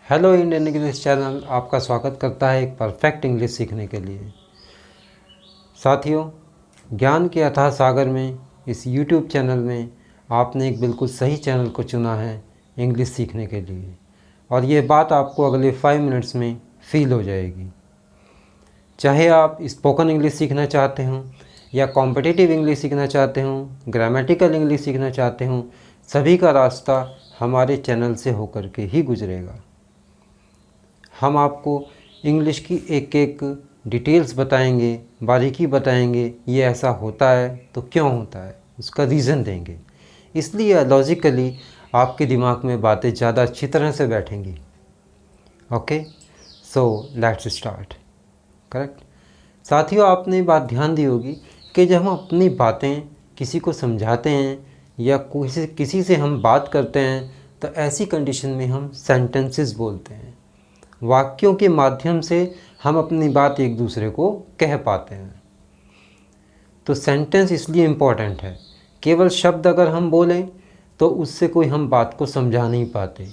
Hello Indian English channel आपका स्वागत करता है एक परफेक्ट इंग्लिश सीखने के लिए। साथियों, ज्ञान के अथाह सागर में इस YouTube चैनल में आपने एक बिल्कुल सही चैनल को चुना है इंग्लिश सीखने के लिए, और ये बात आपको अगले 5 मिनट्स में फील हो जाएगी। चाहे आप स्पोकन इंग्लिश सीखना चाहते हों या कॉम्पिटिटिव इंग्लिश सीखना चाहते हों, ग्रामेटिकल इंग्लिश सीखना चाहते हों, सभी का रास्ता हमारे चैनल से होकर के ही गुजरेगा। हम आपको इंग्लिश की एक एक डिटेल्स बताएंगे, बारीकी बताएंगे, ये ऐसा होता है तो क्यों होता है, उसका रीज़न देंगे। इसलिए लॉजिकली आपके दिमाग में बातें ज़्यादा अच्छी तरह से बैठेंगी। Okay, so let's start. Correct. साथियों, आपने बात ध्यान दी होगी कि जब हम अपनी बातें किसी को समझाते हैं या किसी से हम बात करते हैं तो ऐसी कंडीशन में हम सेंटेंसेस बोलते हैं। वाक्यों के माध्यम से हम अपनी बात एक दूसरे को कह पाते हैं। तो सेंटेंस इसलिए इम्पॉर्टेंट है। केवल शब्द अगर हम बोलें तो उससे कोई हम बात को समझा नहीं पाते।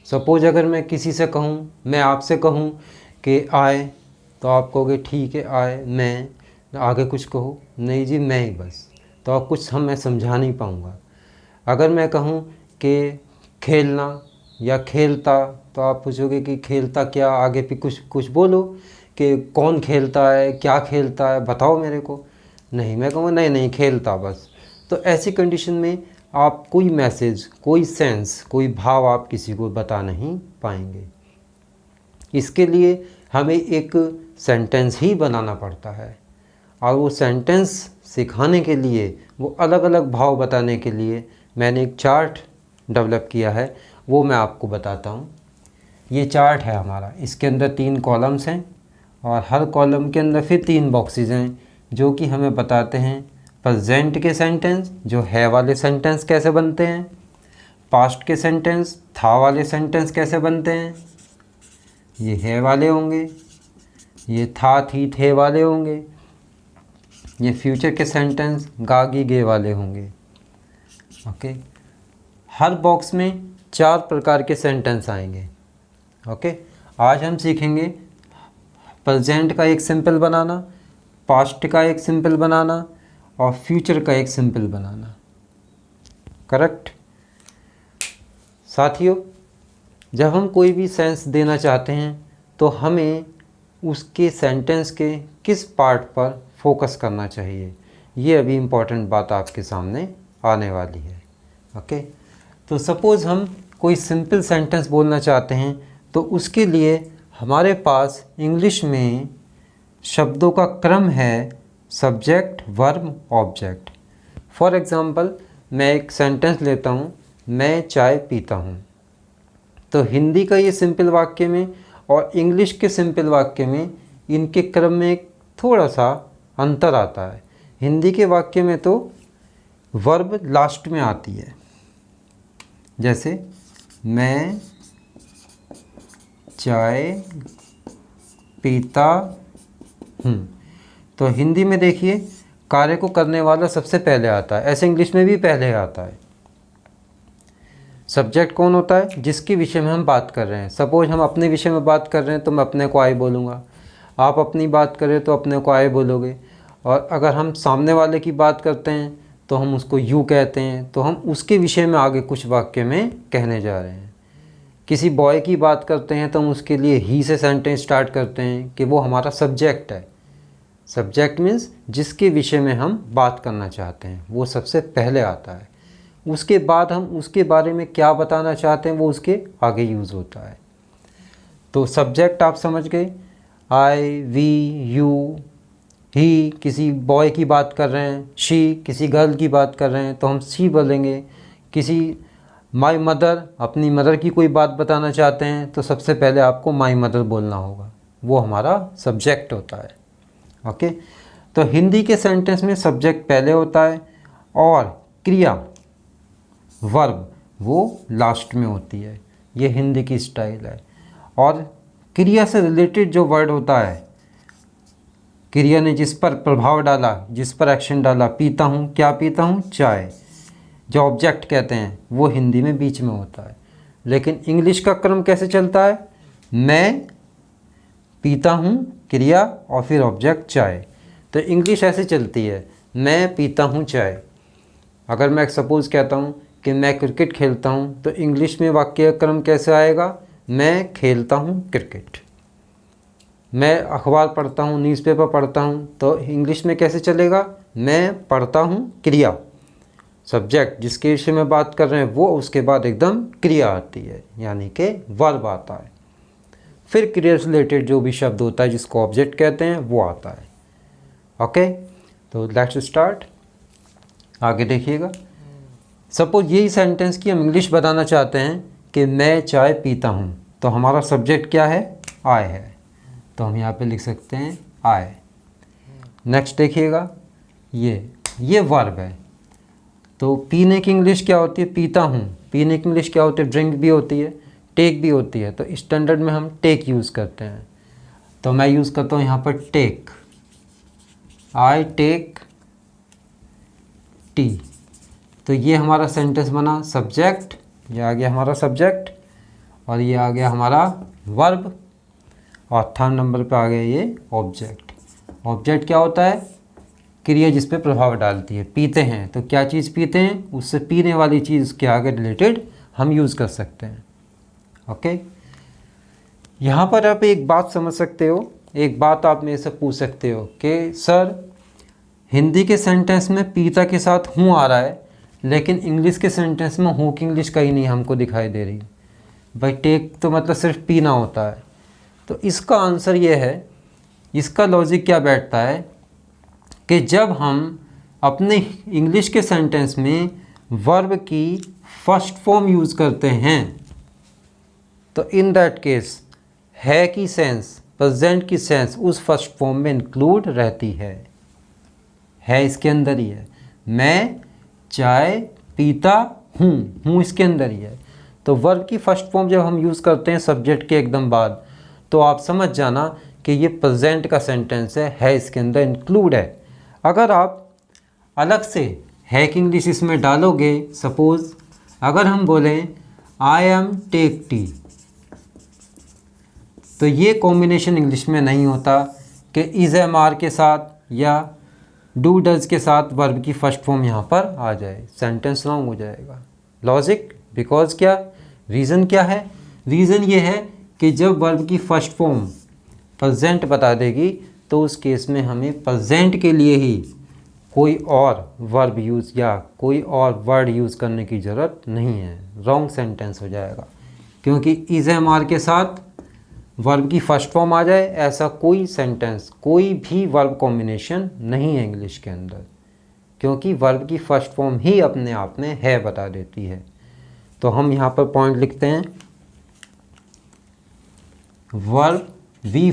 सपोज अगर मैं किसी से कहूँ, मैं आपसे कहूँ कि आए, तो आप कहोगे ठीक है आए, मैं आगे कुछ कहो, नहीं जी मैं ही बस, तो आप कुछ मैं समझा नहीं पाऊँगा। अगर मैं कहूँ कि खेलना या खेलता, तो आप पूछोगे कि खेलता क्या, आगे भी कुछ बोलो कि कौन खेलता है, क्या खेलता है, बताओ मेरे को। नहीं, मैं कहूँगा नहीं खेलता बस। तो ऐसी कंडीशन में आप कोई मैसेज, कोई सेंस, कोई भाव आप किसी को बता नहीं पाएंगे। इसके लिए हमें एक सेंटेंस ही बनाना पड़ता है, और वो सेंटेंस सिखाने के लिए, वो अलग अलग भाव बताने के लिए मैंने एक चार्ट डेवलप किया है, वो मैं आपको बताता हूँ। ये चार्ट है हमारा, इसके अंदर 3 कॉलम्स हैं और हर कॉलम के अंदर फिर 3 बॉक्सेस हैं जो कि हमें बताते हैं प्रेजेंट के सेंटेंस, जो है वाले सेंटेंस कैसे बनते हैं, पास्ट के सेंटेंस, था वाले सेंटेंस कैसे बनते हैं, ये है वाले होंगे, ये था थी थे वाले होंगे, ये फ्यूचर के सेंटेंस गा गी गे वाले होंगे। ओके, हर बॉक्स में 4 प्रकार के सेंटेंस आएंगे। ओके, आज हम सीखेंगे प्रेजेंट का एक सिंपल बनाना, पास्ट का एक सिंपल बनाना और फ्यूचर का एक सिंपल बनाना। करेक्ट। साथियों, जब हम कोई भी सेंस देना चाहते हैं तो हमें उसके सेंटेंस के किस पार्ट पर फोकस करना चाहिए, ये अभी इम्पॉर्टेंट बात आपके सामने आने वाली है। ओके, तो सपोज़ हम कोई सिंपल सेंटेंस बोलना चाहते हैं तो उसके लिए हमारे पास इंग्लिश में शब्दों का क्रम है subject, verb, object. For example, मैं एक सेंटेंस लेता हूँ, मैं चाय पीता हूँ। तो हिंदी का ये सिंपल वाक्य में और इंग्लिश के सिंपल वाक्य में इनके क्रम में एक थोड़ा सा अंतर आता है। हिंदी के वाक्य में तो वर्ब लास्ट में आती है, जैसे मैं चाय पीता हूँ। तो हिंदी में देखिए कार्य को करने वाला सबसे पहले आता है, ऐसे इंग्लिश में भी पहले आता है। सब्जेक्ट कौन होता है, जिसके विषय में हम बात कर रहे हैं। सपोज हम अपने विषय में बात कर रहे हैं तो मैं अपने को आई बोलूँगा, आप अपनी बात करें तो अपने को आई बोलोगे, और अगर हम सामने वाले की बात करते हैं तो हम उसको यू कहते हैं, तो हम उसके विषय में आगे कुछ वाक्य में कहने जा रहे हैं। किसी बॉय की बात करते हैं तो हम उसके लिए ही से सेंटेंस स्टार्ट करते हैं कि वो हमारा सब्जेक्ट है। सब्जेक्ट मीन्स जिसके विषय में हम बात करना चाहते हैं, वो सबसे पहले आता है। उसके बाद हम उसके बारे में क्या बताना चाहते हैं वो उसके आगे यूज़ होता है। तो सब्जेक्ट आप समझ गए, आई, वी, यू, ही किसी बॉय की बात कर रहे हैं, शी किसी गर्ल की बात कर रहे हैं तो हम शी बोलेंगे। किसी माय मदर, अपनी मदर की कोई बात बताना चाहते हैं तो सबसे पहले आपको माय मदर बोलना होगा, वो हमारा सब्जेक्ट होता है। ओके, तो हिंदी के सेंटेंस में सब्जेक्ट पहले होता है और क्रिया, वर्ब, वो लास्ट में होती है। ये हिंदी की स्टाइल है। और क्रिया से रिलेटेड जो वर्ड होता है, क्रिया ने जिस पर प्रभाव डाला, जिस पर एक्शन डाला, पीता हूँ, क्या पीता हूँ, चाय, जो ऑब्जेक्ट कहते हैं वो हिंदी में बीच में होता है। लेकिन इंग्लिश का क्रम कैसे चलता है? मैं पीता हूँ क्रिया और फिर ऑब्जेक्ट चाय। तो इंग्लिश ऐसे चलती है, मैं पीता हूँ चाय। अगर मैं सपोज़ कहता हूँ कि मैं क्रिकेट खेलता हूँ, तो इंग्लिश में वाक्य क्रम कैसे आएगा? मैं खेलता हूँ क्रिकेट। मैं अखबार पढ़ता हूँ, न्यूज़पेपर पढ़ता हूँ, तो इंग्लिश में कैसे चलेगा? मैं पढ़ता हूँ क्रिया, सब्जेक्ट जिसके विषय में बात कर रहे हैं वो, उसके बाद एकदम क्रिया आती है, यानी कि वर्ब आता है। फिर क्रिया से रिलेटेड जो भी शब्द होता है जिसको ऑब्जेक्ट कहते हैं वो आता है। ओके, तो लेट्स स्टार्ट। आगे देखिएगा। सपोज यही सेंटेंस की हम इंग्लिश बताना चाहते हैं कि मैं चाय पीता हूँ, तो हमारा सब्जेक्ट क्या है? आई है, तो हम यहाँ पे लिख सकते हैं आई। नेक्स्ट देखिएगा, ये वर्ब है। तो पीने की इंग्लिश क्या होती है? पीता हूँ। पीने की इंग्लिश क्या होती है? ड्रिंक भी होती है, टेक भी होती है। तो स्टैंडर्ड में हम टेक यूज़ करते हैं, तो मैं यूज़ करता हूँ यहाँ पर टेक। I take T. तो ये हमारा सेंटेंस बना, सब्जेक्ट, ये आ गया हमारा सब्जेक्ट और ये आ गया हमारा वर्ब, और थर्ड नंबर पे आ गया ये ऑब्जेक्ट। ऑब्जेक्ट क्या होता है? क्रिया जिस पे प्रभाव डालती है। पीते हैं तो क्या चीज़ पीते हैं, उससे पीने वाली चीज़ के आगे रिलेटेड हम यूज़ कर सकते हैं। ओके, यहाँ पर आप एक बात समझ सकते हो, एक बात आप मेरे से पूछ सकते हो कि सर हिंदी के सेंटेंस में पीता के साथ हूँ आ रहा है, लेकिन इंग्लिश के सेंटेंस में हूँ की इंग्लिश कहीं नहीं हमको दिखाई दे रही। भाई टेक तो मतलब सिर्फ पीना होता है। तो इसका आंसर ये है, इसका लॉजिक क्या बैठता है कि जब हम अपने इंग्लिश के सेंटेंस में वर्ब की फर्स्ट फॉर्म यूज़ करते हैं, तो इन दैट केस है की सेंस, प्रेजेंट की सेंस उस फर्स्ट फॉर्म में इंक्लूड रहती है इसके अंदर ही है। मैं चाय पीता हूँ इसके अंदर ही है। तो वर्ब की फर्स्ट फॉर्म जब हम यूज़ करते हैं सब्जेक्ट के एकदम बाद, तो आप समझ जाना कि ये प्रेजेंट का सेंटेंस है इसके अंदर इंक्लूड है। अगर आप अलग से है की इंग्लिश इसमें डालोगे, सपोज़ अगर हम बोलें आई एम टेक टी, तो ये कॉम्बिनेशन इंग्लिश में नहीं होता कि इज़ एम आर के साथ या डू डज के साथ वर्ब की फर्स्ट फॉर्म यहाँ पर आ जाए, सेंटेंस रॉन्ग हो जाएगा। लॉजिक, बिकॉज क्या, रीज़न क्या है? रीज़न ये है कि जब वर्ब की फर्स्ट फॉर्म प्रेजेंट बता देगी तो उस केस में हमें प्रेजेंट के लिए ही कोई और वर्ब यूज़ या कोई और वर्ड यूज़ करने की ज़रूरत नहीं है, रॉन्ग सेंटेंस हो जाएगा। क्योंकि इज़ एम आर के साथ वर्ब की फर्स्ट फॉर्म आ जाए, ऐसा कोई सेंटेंस, कोई भी वर्ब कॉम्बिनेशन नहीं है इंग्लिश के अंदर, क्योंकि वर्ब की फर्स्ट फॉर्म ही अपने आप में है बता देती है। तो हम यहाँ पर पॉइंट लिखते हैं, verb V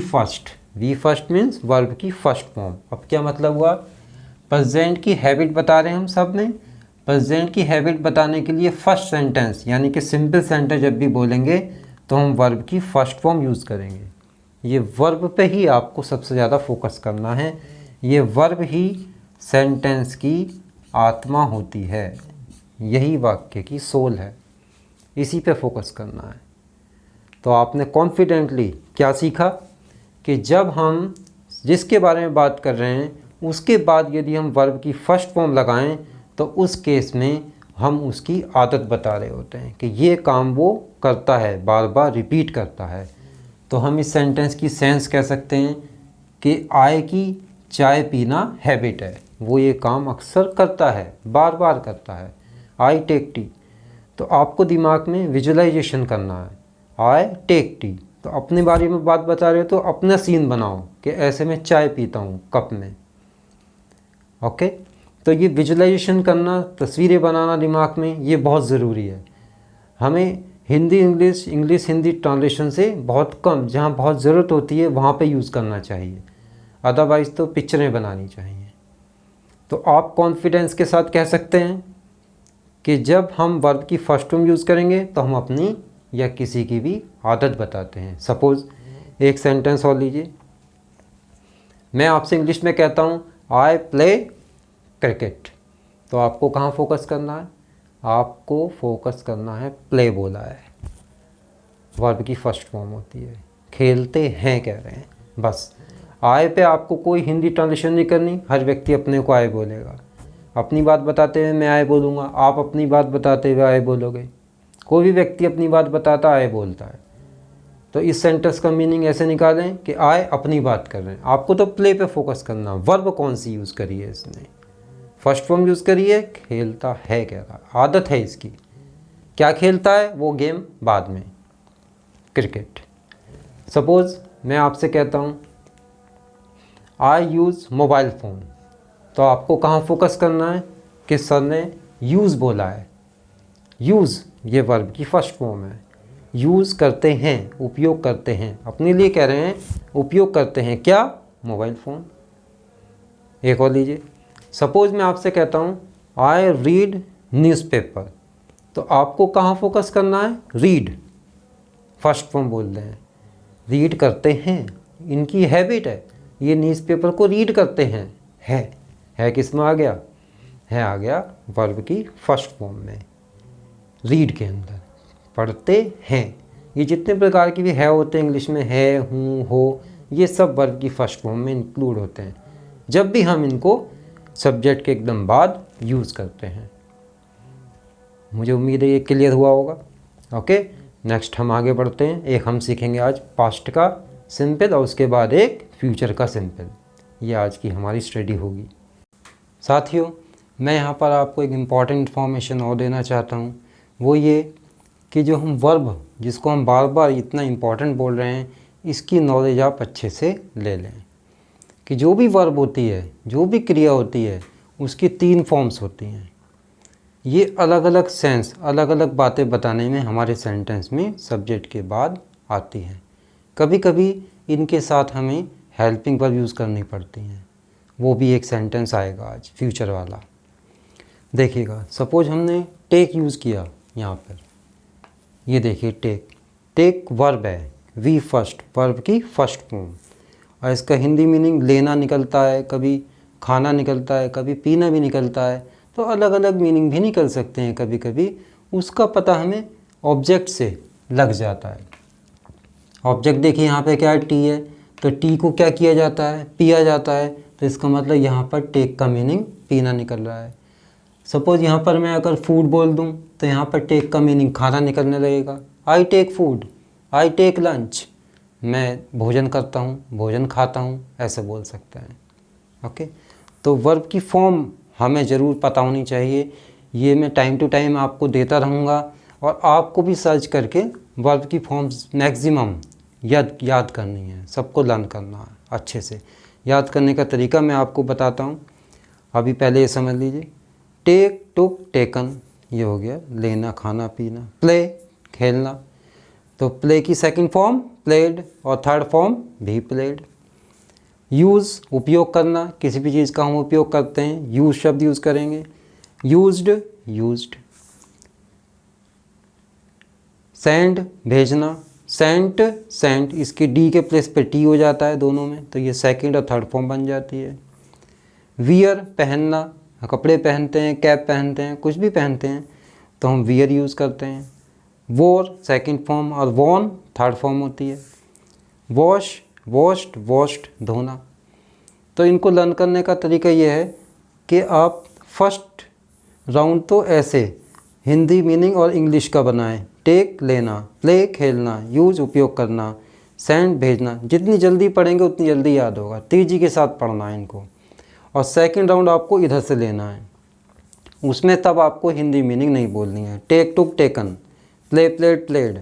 first means verb की फर्स्ट फॉर्म। अब क्या मतलब हुआ? प्रेजेंट की हैबिट बता रहे हैं हम सब में। प्रेजेंट की हैबिट बताने के लिए फर्स्ट सेंटेंस यानी कि सिंपल सेंटेंस जब भी बोलेंगे तो हम वर्ब की फर्स्ट फॉर्म यूज़ करेंगे। ये वर्ब पे ही आपको सबसे ज़्यादा फोकस करना है। ये वर्ब ही सेंटेंस की आत्मा होती है, यही वाक्य की सोल है, इसी पे फोकस करना है। तो आपने कॉन्फिडेंटली क्या सीखा कि जब हम जिसके बारे में बात कर रहे हैं उसके बाद यदि हम वर्ब की फर्स्ट फॉर्म लगाएं तो उस केस में हम उसकी आदत बता रहे होते हैं कि ये काम वो करता है, बार बार रिपीट करता है। तो हम इस सेंटेंस की सेंस कह सकते हैं कि आई की चाय पीना हैबिट है, वो ये काम अक्सर करता है, बार बार करता है। आई टेक टी, तो आपको दिमाग में विजुअलाइजेशन करना है, आई टेक टी, तो अपने बारे में बात बता रहे हो तो अपना सीन बनाओ कि ऐसे में चाय पीता हूँ कप में। ओके, तो ये विजुअलाइजेशन करना, तस्वीरें बनाना दिमाग में, ये बहुत ज़रूरी है। हमें Hindi English, English Hindi translation से बहुत कम, जहाँ बहुत ज़रूरत होती है वहाँ पे यूज़ करना चाहिए, अदरवाइज़ तो पिक्चरें बनानी चाहिए। तो आप कॉन्फिडेंस के साथ कह सकते हैं कि जब हम वर्ब की फर्स्ट फॉर्म यूज़ करेंगे तो हम अपनी या किसी की भी आदत बताते हैं। सपोज़ एक सेंटेंस और लीजिए, मैं आपसे इंग्लिश में कहता हूँ आई प्ले क्रिकेट, तो आपको कहाँ फोकस करना है? आपको फोकस करना है, प्ले बोला है, वर्ब की फर्स्ट फॉर्म होती है। खेलते हैं कह रहे हैं, बस आए पे आपको कोई हिंदी ट्रांसलेशन नहीं करनी, हर व्यक्ति अपने को आए बोलेगा। अपनी बात बताते हुए मैं आए बोलूँगा, आप अपनी बात बताते हुए आए बोलोगे। कोई भी व्यक्ति अपनी बात बताता आए बोलता है। तो इस सेंटेंस का मीनिंग ऐसे निकालें कि आए अपनी बात कर रहे हैं। आपको तो प्ले पे फोकस करना। वर्ब कौन सी यूज़ करी है इसने? फर्स्ट फॉर्म यूज़ करी है, खेलता है कह रहा, आदत है इसकी। क्या खेलता है? वो गेम बाद में, क्रिकेट। सपोज़ मैं आपसे कहता हूँ आई यूज़ मोबाइल फ़ोन, तो आपको कहाँ फोकस करना है कि सर ने यूज़ बोला है। यूज़ ये वर्ब की फर्स्ट फॉर्म है। यूज़ करते हैं, उपयोग करते हैं, अपने लिए कह रहे हैं, उपयोग करते हैं क्या? Mobile phone. एक और लीजिए, सपोज़ मैं आपसे कहता हूँ आई रीड न्यूज़पेपर, तो आपको कहाँ फोकस करना है? रीड, फर्स्ट फॉर्म बोल रहे हैं, रीड करते हैं, इनकी हैबिट है, ये न्यूज़पेपर को रीड करते हैं। है किस में आ गया? है आ गया वर्ब की फर्स्ट फॉर्म में, रीड के अंदर। पढ़ते हैं, ये जितने प्रकार की भी है होते हैं इंग्लिश में, है, हूँ, हो, ये सब वर्ब की फर्स्ट फॉर्म में इंक्लूड होते हैं जब भी हम इनको सब्जेक्ट के एकदम बाद यूज़ करते हैं। मुझे उम्मीद है ये क्लियर हुआ होगा। ओके, नेक्स्ट हम आगे बढ़ते हैं। एक हम सीखेंगे आज पास्ट का सिंपल और उसके बाद एक फ्यूचर का सिंपल। ये आज की हमारी स्टडी होगी। साथियों, मैं यहाँ पर आपको एक इम्पॉर्टेंट इन्फॉर्मेशन और देना चाहता हूँ। वो ये कि जो हम वर्ब, जिसको हम बार बार इतना इम्पॉर्टेंट बोल रहे हैं, इसकी नॉलेज आप अच्छे से ले लें कि जो भी वर्ब होती है, जो भी क्रिया होती है, उसकी 3 फॉर्म्स होती हैं। ये अलग अलग सेंस, अलग अलग बातें बताने में हमारे सेंटेंस में सब्जेक्ट के बाद आती हैं। कभी कभी इनके साथ हमें हेल्पिंग वर्ब यूज़ करनी पड़ती हैं। वो भी एक सेंटेंस आएगा आज, फ्यूचर वाला। देखिएगा, सपोज हमने टेक यूज़ किया यहाँ पर, ये देखिए टेक वर्ब है, वी फर्स्ट, वर्ब की फर्स्ट फॉर्म, और इसका हिंदी मीनिंग लेना निकलता है, कभी खाना निकलता है, कभी पीना भी निकलता है। तो अलग अलग मीनिंग भी निकल सकते हैं कभी कभी, उसका पता हमें ऑब्जेक्ट से लग जाता है। ऑब्जेक्ट देखिए यहाँ पे क्या है? टी है, तो टी को क्या किया जाता है? पिया जाता है। तो इसका मतलब यहाँ पर टेक का मीनिंग पीना निकल रहा है। सपोज़ यहाँ पर मैं अगर फूड बोल दूँ तो यहाँ पर टेक का मीनिंग खाना निकलने लगेगा। I take food, I take lunch, मैं भोजन करता हूँ, भोजन खाता हूँ, ऐसे बोल सकते हैं। ओके, तो वर्ब की फॉर्म हमें ज़रूर पता होनी चाहिए। ये मैं टाइम टू टाइम आपको देता रहूँगा और आपको भी सर्च करके वर्ब की फॉर्म्स मैक्सिमम याद करनी है। सबको लर्न करना है अच्छे से। याद करने का तरीका मैं आपको बताता हूँ। अभी पहले ये समझ लीजिए, टेक, टुक, टेकन, ये हो गया लेना, खाना, पीना। प्ले, खेलना, तो प्ले की सेकंड फॉर्म प्लेड और थर्ड फॉर्म भी प्लेड। यूज़, उपयोग करना, किसी भी चीज़ का हम उपयोग करते हैं, यूज़ शब्द यूज़ करेंगे। Used, used. सेंड, भेजना, सेंट, सेंट, इसकी डी के प्लेस पे टी हो जाता है दोनों में, तो ये सेकंड और थर्ड फॉर्म बन जाती है। वियर, पहनना, कपड़े पहनते हैं, कैप पहनते हैं, कुछ भी पहनते हैं तो हम वियर यूज़ करते हैं। वोर सेकंड फॉर्म और वॉन थर्ड फॉर्म होती है। वॉश, वॉश्ड, वॉश्ड, धोना। तो इनको लर्न करने का तरीका ये है कि आप फर्स्ट राउंड तो ऐसे हिंदी मीनिंग और इंग्लिश का बनाएं। टेक, लेना, प्ले, खेलना, यूज़, उपयोग करना, सेंड, भेजना। जितनी जल्दी पढ़ेंगे उतनी जल्दी याद होगा। तेज़ी के साथ पढ़ना है इनको। और सेकंड राउंड आपको इधर से लेना है, उसमें तब आपको हिंदी मीनिंग नहीं बोलनी है। Take, took, taken, play, played, played,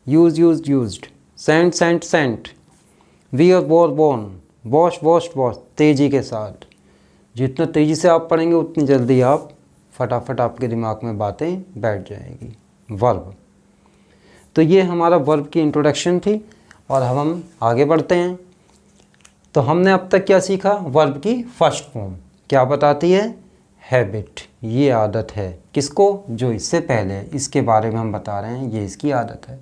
use, used, used, sent, sent, sent, wear, wore, worn, wash, washed, wash. तेज़ी के साथ, जितना तेज़ी से आप पढ़ेंगे उतनी जल्दी आप फटाफट आपके दिमाग में बातें बैठ जाएगी। वर्ब, तो ये हमारा वर्ब की इंट्रोडक्शन थी और हम आगे बढ़ते हैं। तो हमने अब तक क्या सीखा? वर्ब की फर्स्ट फॉर्म क्या बताती है? हैबिट, ये आदत है। किसको? जो इससे पहले है, इसके बारे में हम बता रहे हैं, ये इसकी आदत है।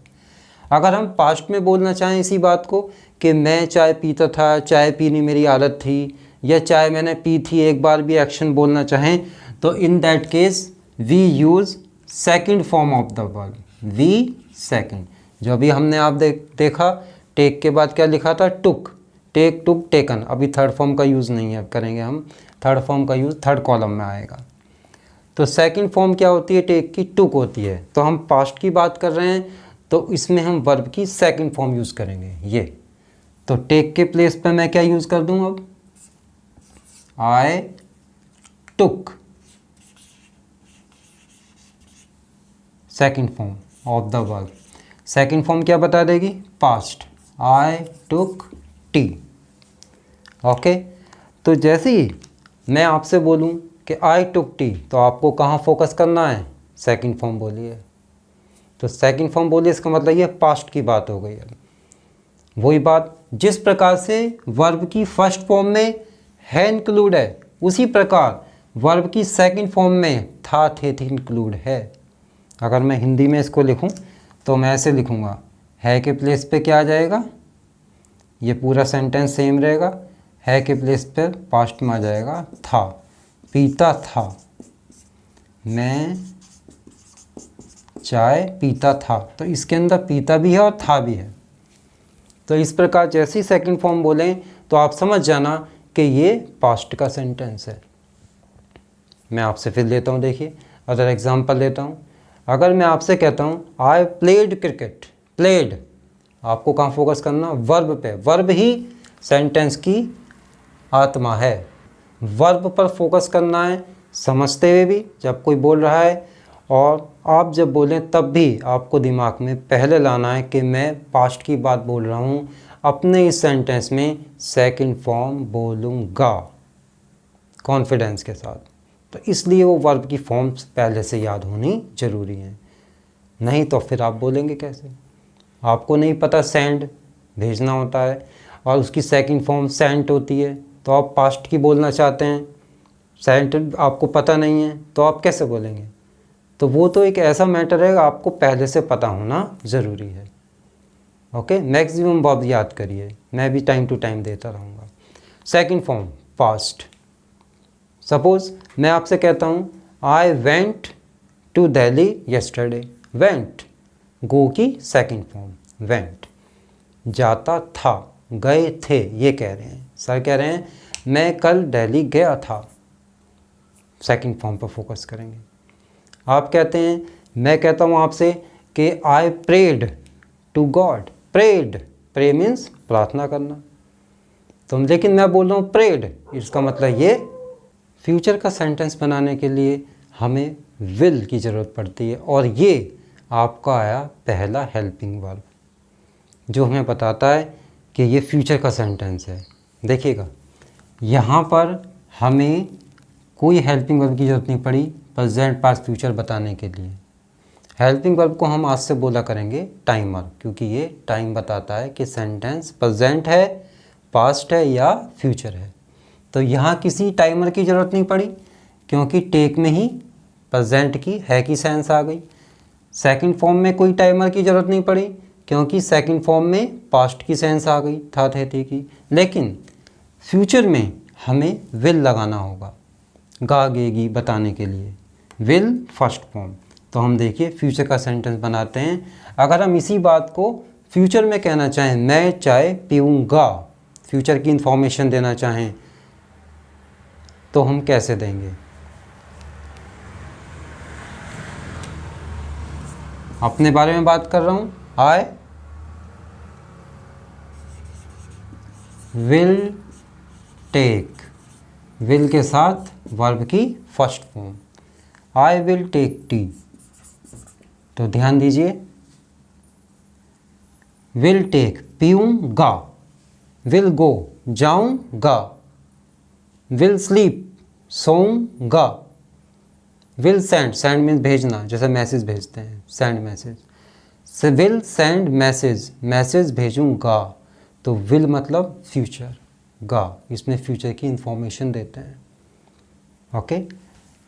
अगर हम पास्ट में बोलना चाहें इसी बात को कि मैं चाय पीता था, चाय पीनी मेरी आदत थी, या चाय मैंने पी थी, एक बार भी एक्शन बोलना चाहें, तो in that case we use second form of the verb, V second. जो अभी हमने आप देखा, टेक के बाद क्या लिखा था, टुक, टेक, टुक, टेकन। अभी थर्ड फॉर्म का यूज़ नहीं है, करेंगे हम थर्ड फॉर्म का यूज़ थर्ड कॉलम में आएगा। तो सेकंड फॉर्म क्या होती है टेक की, टुक होती है। तो हम पास्ट की बात कर रहे हैं तो इसमें हम वर्ब की सेकंड फॉर्म यूज़ करेंगे ये। तो टेक के प्लेस पे मैं क्या यूज़ कर दूँ अब, I took, second form of the verb. Second form क्या बता देगी, past, I took T. Okay, तो जैसे ही मैं आपसे बोलूं कि आई टुक टी, तो आपको कहाँ फोकस करना है, सेकंड फॉर्म बोलिए। तो सेकंड फॉर्म बोलिए, इसका मतलब ये पास्ट की बात हो गई। अब वही बात, जिस प्रकार से वर्ब की फर्स्ट फॉर्म में है इंक्लूड है, उसी प्रकार वर्ब की सेकंड फॉर्म में था, थे, थी इंक्लूड है। अगर मैं हिंदी में इसको लिखूं तो मैं ऐसे लिखूंगा, है के प्लेस पे क्या आ जाएगा, ये पूरा सेंटेंस सेम रहेगा, है के प्लेस पे पास्ट में आ जाएगा था, पीता था, मैं चाय पीता था। तो इसके अंदर पीता भी है और था भी है। तो इस प्रकार जैसे ही सेकंड फॉर्म बोलें तो आप समझ जाना कि ये पास्ट का सेंटेंस है। मैं आपसे फिर लेता हूँ, देखिए अदर एग्जांपल लेता हूँ। अगर मैं आपसे कहता हूँ आई प्लेड क्रिकेट, प्लेड, आपको कहाँ फोकस करना, वर्ब पे। वर्ब ही सेंटेंस की आत्मा है, वर्ब पर फोकस करना है, समझते हुए भी जब कोई बोल रहा है, और आप जब बोलें तब भी आपको दिमाग में पहले लाना है कि मैं पास्ट की बात बोल रहा हूँ, अपने इस सेंटेंस में सेकंड फॉर्म बोलूँगा कॉन्फिडेंस के साथ। तो इसलिए वो वर्ब की फॉर्म्स पहले से याद होनी ज़रूरी है, नहीं तो फिर आप बोलेंगे कैसे। आपको नहीं पता सेंड भेजना होता है और उसकी सेकंड फॉर्म सेंट होती है, तो आप पास्ट की बोलना चाहते हैं, सेंट आपको पता नहीं है, तो आप कैसे बोलेंगे। तो वो तो एक ऐसा मैटर है, आपको पहले से पता होना ज़रूरी है। ओके, मैक्सिमम वर्ब याद करिए, मैं भी टाइम टू टाइम देता रहूँगा। Second form past. सपोज़ मैं आपसे कहता हूँ I went to Delhi yesterday, went, go की सेकंड फॉर्म वेंट। जाता था, गए थे, ये कह रहे हैं सर, कह रहे हैं मैं कल दिल्ली गया था, सेकंड फॉर्म पर फोकस करेंगे। आप कहते हैं, मैं कहता हूँ आपसे कि I prayed to God, prayed, pray means प्रार्थना करना, तो लेकिन मैं बोल रहा हूँ प्रेड, इसका मतलब ये फ्यूचर का सेंटेंस बनाने के लिए हमें विल की ज़रूरत पड़ती है, और ये आपका आया पहला हेल्पिंग वर्ब जो हमें बताता है कि ये फ्यूचर का सेंटेंस है। देखिएगा यहाँ पर हमें कोई हेल्पिंग वर्ब की ज़रूरत नहीं पड़ी प्रेजेंट पास्ट फ्यूचर बताने के लिए। हेल्पिंग वर्ब को हम आज से बोला करेंगे टाइमर, क्योंकि ये टाइम बताता है कि सेंटेंस प्रेजेंट है, पास्ट है या फ्यूचर है। तो यहाँ किसी टाइमर की ज़रूरत नहीं पड़ी, क्योंकि टेक में ही प्रेजेंट की है की सेंस आ गई। सेकंड फॉर्म में कोई टाइमर की ज़रूरत नहीं पड़ी, क्योंकि सेकंड फॉर्म में पास्ट की सेंस आ गई, था, थे, थी की। लेकिन फ्यूचर में हमें विल लगाना होगा, गा, गेगी बताने के लिए, विल फर्स्ट फॉर्म। तो हम देखिए फ्यूचर का सेंटेंस बनाते हैं। अगर हम इसी बात को फ्यूचर में कहना चाहें, मैं चाय पीऊँगा, फ्यूचर की इंफॉर्मेशन देना चाहें, तो हम कैसे देंगे। अपने बारे में बात कर रहा हूँ, आई विल टेक, विल के साथ वर्ब की first form, I will take T. तो ध्यान दीजिए, विल टेक पीऊँगा, विल गो जाऊँगा, विल स्लीप सोऊंगा, विल सेंड, सेंड मीन्स भेजना, जैसे मैसेज भेजते हैं, सेंड मैसेज, से विल सेंड मैसेज, मैसेज भेजूंगा। तो विल मतलब फ्यूचर, गा इसमें फ्यूचर की इंफॉर्मेशन देते हैं। ओके,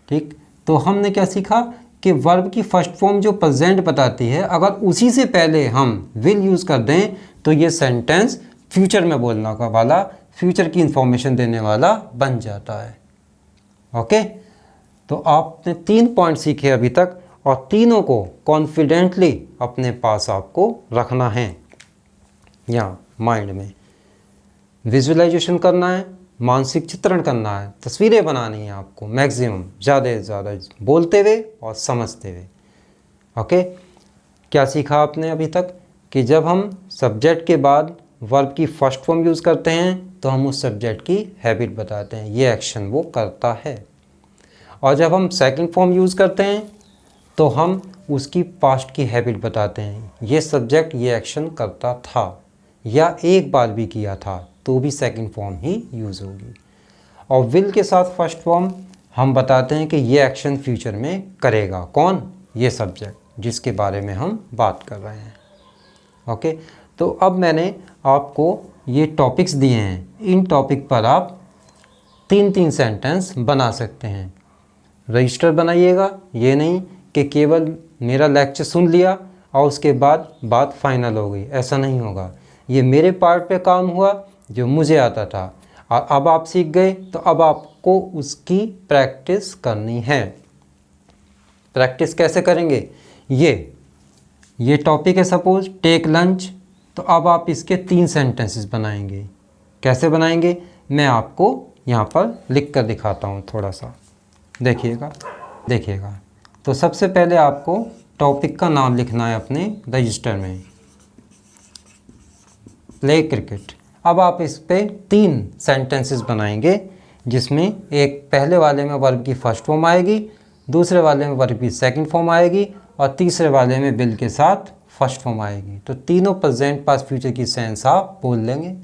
ठीक। तो हमने क्या सीखा कि वर्ब की फर्स्ट फॉर्म जो प्रेजेंट बताती है, अगर उसी से पहले हम विल यूज़ कर दें तो ये सेंटेंस फ्यूचर में बोलने का वाला, फ्यूचर की इंफॉर्मेशन देने वाला बन जाता है। ओके, तो आपने 3 पॉइंट सीखे अभी तक, और तीनों को कॉन्फिडेंटली अपने पास आपको रखना है या माइंड में। विजुअलाइजेशन करना है, मानसिक चित्रण करना है, तस्वीरें बनानी है आपको मैक्सिमम, ज़्यादा से ज़्यादा बोलते हुए और समझते हुए। ओके, क्या सीखा आपने अभी तक कि जब हम सब्जेक्ट के बाद वर्ब की फर्स्ट फॉर्म यूज़ करते हैं तो हम उस सब्जेक्ट की हैबिट बताते हैं, ये एक्शन वो करता है। और जब हम सेकंड फॉर्म यूज़ करते हैं तो हम उसकी पास्ट की हैबिट बताते हैं, ये सब्जेक्ट ये एक्शन करता था या एक बार भी किया था, तो भी सेकंड फॉर्म ही यूज़ होगी। और विल के साथ फर्स्ट फॉर्म हम बताते हैं कि ये एक्शन फ्यूचर में करेगा। कौन? ये सब्जेक्ट जिसके बारे में हम बात कर रहे हैं। ओके, तो अब मैंने आपको ये टॉपिक्स दिए हैं, इन टॉपिक पर आप 3-3 सेंटेंस बना सकते हैं। रजिस्टर बनाइएगा, ये नहीं कि केवल मेरा लेक्चर सुन लिया और उसके बाद बात फाइनल हो गई, ऐसा नहीं होगा। ये मेरे पार्ट पे काम हुआ जो मुझे आता था और अब आप सीख गए, तो अब आपको उसकी प्रैक्टिस करनी है। प्रैक्टिस कैसे करेंगे? ये टॉपिक है सपोज टेक लंच, तो अब आप इसके 3 सेंटेंसेस बनाएंगे। कैसे बनाएंगे मैं आपको यहाँ पर लिख कर दिखाता हूँ, थोड़ा सा देखिएगा। तो सबसे पहले आपको टॉपिक का नाम लिखना है अपने रजिस्टर में, प्ले क्रिकेट। अब आप इस पे 3 सेंटेंसेस बनाएंगे, जिसमें एक पहले वाले में वर्ब की फर्स्ट फॉर्म आएगी, दूसरे वाले में वर्ब की सेकंड फॉर्म आएगी और तीसरे वाले में विल के साथ फर्स्ट फॉर्म आएगी। तो तीनों प्रेजेंट पास्ट फ्यूचर की सेंस आप बोल लेंगे।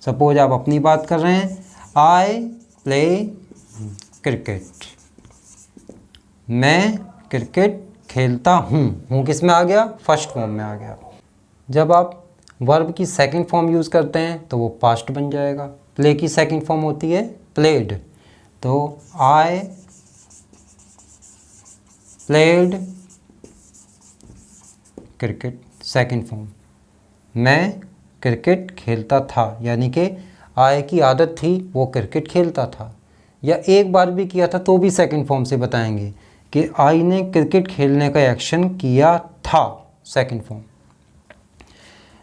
सपोज आप अपनी बात कर रहे हैं, आई प्ले क्रिकेट, मैं क्रिकेट खेलता हूँ किस में आ गया? फर्स्ट फॉर्म में आ गया। जब आप वर्ब की सेकंड फॉर्म यूज़ करते हैं तो वो पास्ट बन जाएगा। प्ले की सेकंड फॉर्म होती है प्लेड, तो I played cricket second form, मैं क्रिकेट खेलता था, यानी कि आई की आदत थी वो क्रिकेट खेलता था, या एक बार भी किया था तो भी सेकंड फॉर्म से बताएंगे कि आई ने क्रिकेट खेलने का एक्शन किया था, सेकंड फॉर्म।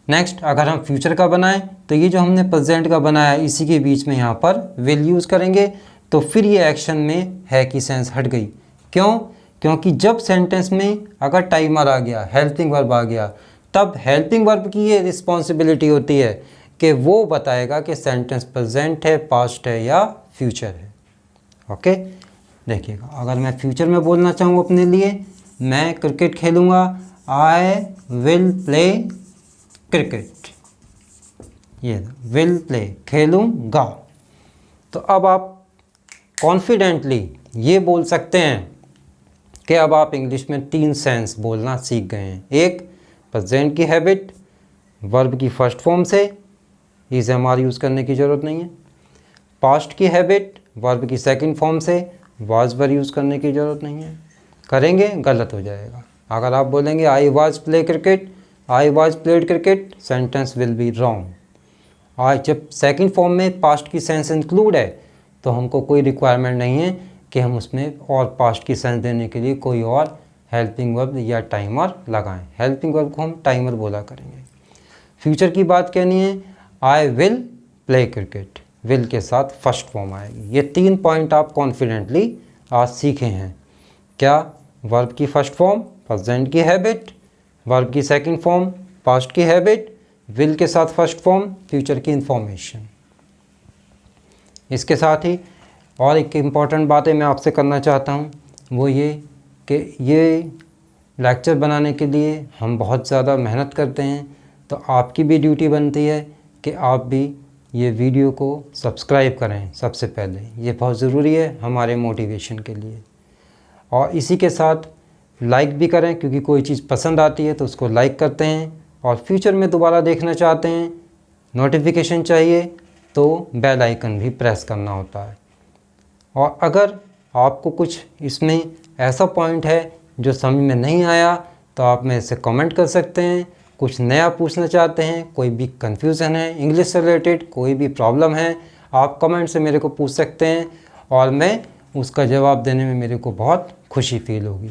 नेक्स्ट, अगर हम फ्यूचर का बनाएं तो ये जो हमने प्रेजेंट का बनाया इसी के बीच में यहाँ पर विल यूज़ करेंगे, तो फिर ये एक्शन में है की सेंस हट गई। क्यों? क्योंकि जब सेंटेंस में अगर टाइमर आ गया, हेल्पिंग वर्ब आ गया, तब हेल्पिंग वर्ब की ये रिस्पॉन्सिबिलिटी होती है कि वो बताएगा कि सेंटेंस प्रेजेंट है, पास्ट है या फ्यूचर है। ओके, देखिएगा, अगर मैं फ्यूचर में बोलना चाहूँ अपने लिए, मैं क्रिकेट खेलूँगा, आई विल प्ले क्रिकेट, ये विल प्ले खेलूँगा। तो अब आप कॉन्फिडेंटली ये बोल सकते हैं कि अब आप इंग्लिश में 3 सेंस बोलना सीख गए हैं। एक, प्रेजेंट की हैबिट, वर्ब की फर्स्ट फॉर्म से इसे हमारी यूज़ करने की ज़रूरत नहीं है। पास्ट की हैबिट, वर्ब की सेकंड फॉर्म से वाज वर यूज़ करने की ज़रूरत नहीं है। करेंगे गलत हो जाएगा। अगर आप बोलेंगे I was play cricket, I was played cricket, sentence will be wrong. आज जब सेकंड फॉर्म में पास्ट की सेंस इंक्लूड है तो हमको कोई रिक्वायरमेंट नहीं है कि हम उसमें और पास्ट की सेंस देने के लिए कोई और हेल्पिंग वर्ब या टाइमर लगाएं। हेल्पिंग वर्ब को हम टाइमर बोला करेंगे। फ्यूचर की बात कहनी है, आई विल प्ले क्रिकेट, विल के साथ फर्स्ट फॉर्म आएगी। ये 3 पॉइंट आप कॉन्फिडेंटली आज सीखे हैं। क्या? वर्ब की फर्स्ट फॉर्म, प्रेजेंट की हैबिट, वर्ब की सेकंड फॉर्म, पास्ट की हैबिट, विल के साथ फर्स्ट फॉर्म, फ्यूचर की इंफॉर्मेशन। इसके साथ ही और एक इम्पॉर्टेंट बातें मैं आपसे करना चाहता हूँ, वो ये कि ये लेक्चर बनाने के लिए हम बहुत ज़्यादा मेहनत करते हैं, तो आपकी भी ड्यूटी बनती है कि आप भी ये वीडियो को सब्सक्राइब करें। सबसे पहले ये बहुत ज़रूरी है हमारे मोटिवेशन के लिए, और इसी के साथ लाइक भी करें, क्योंकि कोई चीज़ पसंद आती है तो उसको लाइक करते हैं, और फ्यूचर में दोबारा देखना चाहते हैं, नोटिफिकेशन चाहिए तो बेल आइकन भी प्रेस करना होता है। और अगर आपको कुछ इसमें ऐसा पॉइंट है जो समझ में नहीं आया तो आप मेरे से कमेंट कर सकते हैं। कुछ नया पूछना चाहते हैं, कोई भी कन्फ्यूज़न है इंग्लिश से रिलेटेड, कोई भी प्रॉब्लम है, आप कमेंट से मेरे को पूछ सकते हैं और मैं उसका जवाब देने में मेरे को बहुत खुशी फील होगी।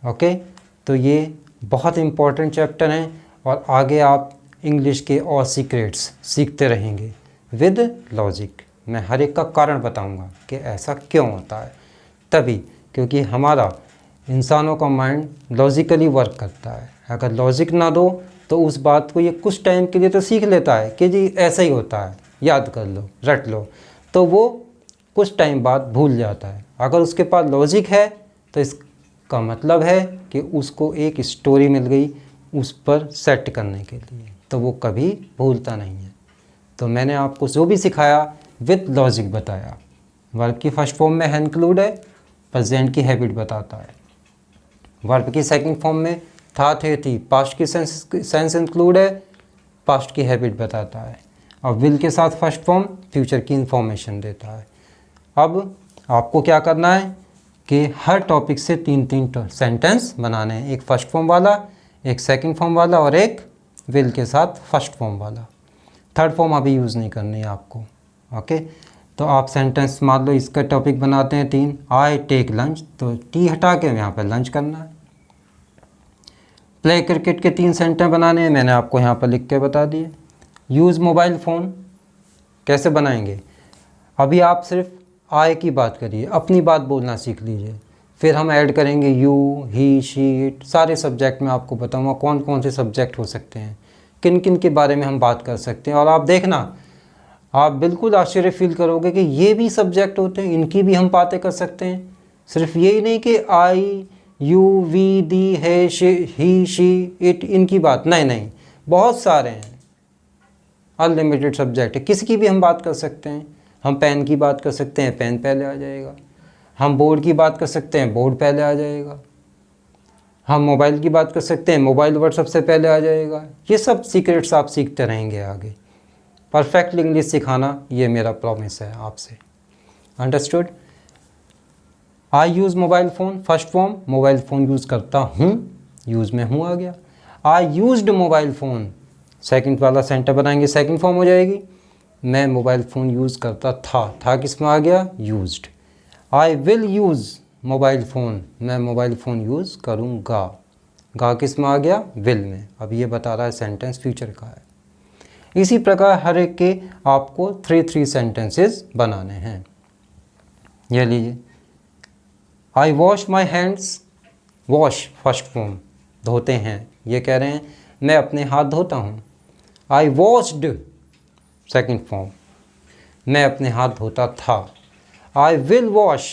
ओके, तो ये बहुत इम्पोर्टेंट चैप्टर हैं और आगे आप इंग्लिश के और सीक्रेट्स सीखते रहेंगे विद लॉजिक। मैं हर एक का कारण बताऊंगा कि ऐसा क्यों होता है, तभी क्योंकि हमारा इंसानों का माइंड लॉजिकली वर्क करता है। अगर लॉजिक ना दो तो उस बात को ये कुछ टाइम के लिए तो सीख लेता है कि जी ऐसा ही होता है, याद कर लो, रट लो, तो वो कुछ टाइम बाद भूल जाता है। अगर उसके पास लॉजिक है तो इसका मतलब है कि उसको एक स्टोरी मिल गई उस पर सेट करने के लिए, तो वो कभी भूलता नहीं है। तो मैंने आपको जो भी सिखाया विद लॉजिक बताया। वर्ब की फर्स्ट फॉर्म में इंक्लूड है, प्रेजेंट की हैबिट बताता है। वर्ब की सेकंड फॉर्म में था, थे, थी, पास्ट की सेंस इंक्लूड है, पास्ट की हैबिट बताता है। और विल के साथ फर्स्ट फॉर्म फ्यूचर की इंफॉर्मेशन देता है। अब आपको क्या करना है कि हर टॉपिक से 3-3 सेंटेंस बनाने हैं, एक फर्स्ट फॉर्म वाला, एक सेकंड फॉर्म वाला और एक विल के साथ फर्स्ट फॉर्म वाला। थर्ड फॉर्म अभी यूज़ नहीं करनी है आपको। ओके, तो आप सेंटेंस मान लो इसका टॉपिक बनाते हैं 3, आई टेक लंच, तो टी हटा के यहाँ पर लंच करना है। प्ले क्रिकेट के 3 सेंटेंस बनाने हैं, मैंने आपको यहाँ पर लिख के बता दिए। यूज़ मोबाइल फ़ोन कैसे बनाएंगे, अभी आप सिर्फ आई की बात करिए, अपनी बात बोलना सीख लीजिए, फिर हम ऐड करेंगे यू, ही, शी, इट, सारे सब्जेक्ट में आपको बताऊंगा कौन कौन से सब्जेक्ट हो सकते हैं, किन किन के बारे में हम बात कर सकते हैं। और आप देखना, आप बिल्कुल आश्चर्य फील करोगे कि ये भी सब्जेक्ट होते हैं, इनकी भी हम बातें कर सकते हैं। सिर्फ यही नहीं कि आई, यू, वी, दी, है, ही, शी, इट, इनकी बात नहीं, बहुत सारे हैं, अनलिमिटेड सब्जेक्ट है, किसी की भी हम बात कर सकते हैं। हम पेन की बात कर सकते हैं, पेन पहले आ जाएगा। हम बोर्ड की बात कर सकते हैं, बोर्ड पहले आ जाएगा। हम मोबाइल की बात कर सकते हैं, मोबाइल वर्ड सबसे पहले आ जाएगा। ये सब सीक्रेट्स आप सीखते रहेंगे आगे। परफेक्ट इंग्लिश सिखाना ये मेरा प्रॉमिस है आपसे। Understood? I use mobile phone, first form mobile phone use करता हूँ, यूज़ में हूँ आ गया। I used mobile phone, second वाला सेंटेंस बनाएंगे, सेकंड फॉर्म हो जाएगी, मैं मोबाइल फ़ोन यूज़ करता था किस में आ गया, used. I will use mobile phone, मैं मोबाइल फ़ोन यूज़ करूँगा, गा किस में आ गया, विल में। अब ये बता रहा है सेंटेंस फ्यूचर का है। इसी प्रकार हर एक के आपको 3 सेंटेंसेस बनाने हैं। ये लीजिए, I wash my hands, wash first form धोते हैं, ये कह रहे हैं मैं अपने हाथ धोता हूँ। आई वॉश्ड सेकंड फॉर्म, मैं अपने हाथ धोता था। I will wash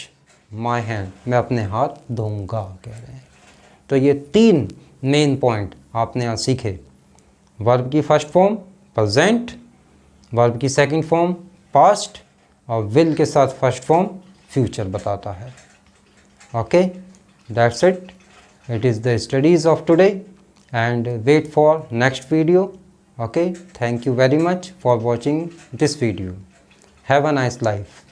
my hand, मैं अपने हाथ धोऊंगा कह रहे हैं। तो ये 3 मेन पॉइंट आपने यहाँ सीखे। वर्ब की फर्स्ट फॉर्म प्रेजेंट, वर्ब की सेकंड फॉर्म पास्ट और विल के साथ फर्स्ट फॉर्म फ्यूचर बताता है। Okay, that's it. It is the studies of today and wait for next video. Okay, thank you very much for watching this video. Have a nice life.